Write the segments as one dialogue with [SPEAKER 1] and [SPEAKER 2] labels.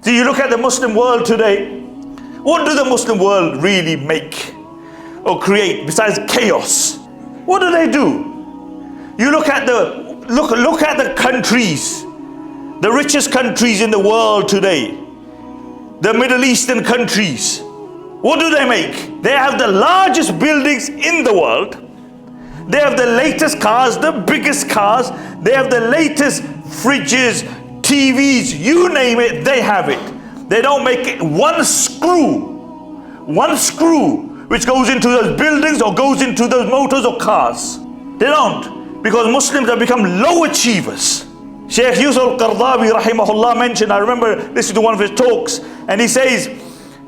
[SPEAKER 1] So you look at the Muslim world today, what do the Muslim world really make or create besides chaos? What do they do? You look at the countries, the richest countries in the world today, the Middle Eastern countries. What do they make? They have the largest buildings in the world. They have the latest cars, the biggest cars. They have the latest fridges, TVs, you name it, they have it. They don't make it one screw which goes into those buildings or goes into those motors or cars. They don't, because Muslims have become low achievers. Shaykh Yusuf al-Qardawi rahimahullah mentioned, I remember listening to one of his talks, and he says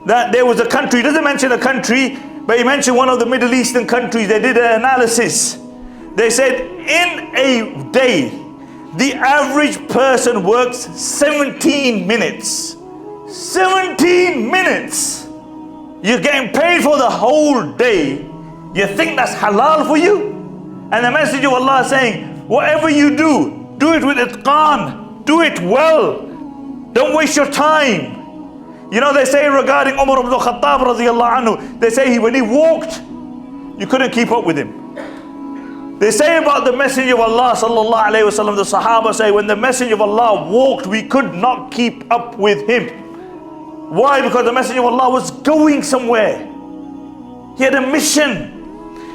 [SPEAKER 1] that there was a country, he doesn't mention a country, but he mentioned one of the Middle Eastern countries. They did an analysis. They said in a day, the average person works 17 minutes. 17 minutes! You're getting paid for the whole day. You think that's halal for you? And the message of Allah is saying, whatever you do, do it with itqan. Do it well. Don't waste your time. You know, they say regarding Umar ibn Khattab radiyallahu anhu, they say when he walked, you couldn't keep up with him. They say about the Messenger of Allah sallallahu alayhi wasallam, the Sahaba say, when the Messenger of Allah walked, we could not keep up with him. Why? Because the Messenger of Allah was going somewhere. He had a mission.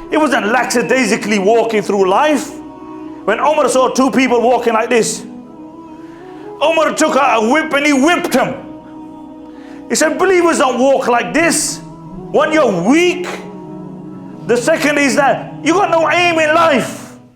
[SPEAKER 1] He wasn't lackadaisically walking through life. When Umar saw two people walking like this, Umar took out a whip and he whipped him. He said, believers don't walk like this. One, you're weak. The second is that you got no aim in life.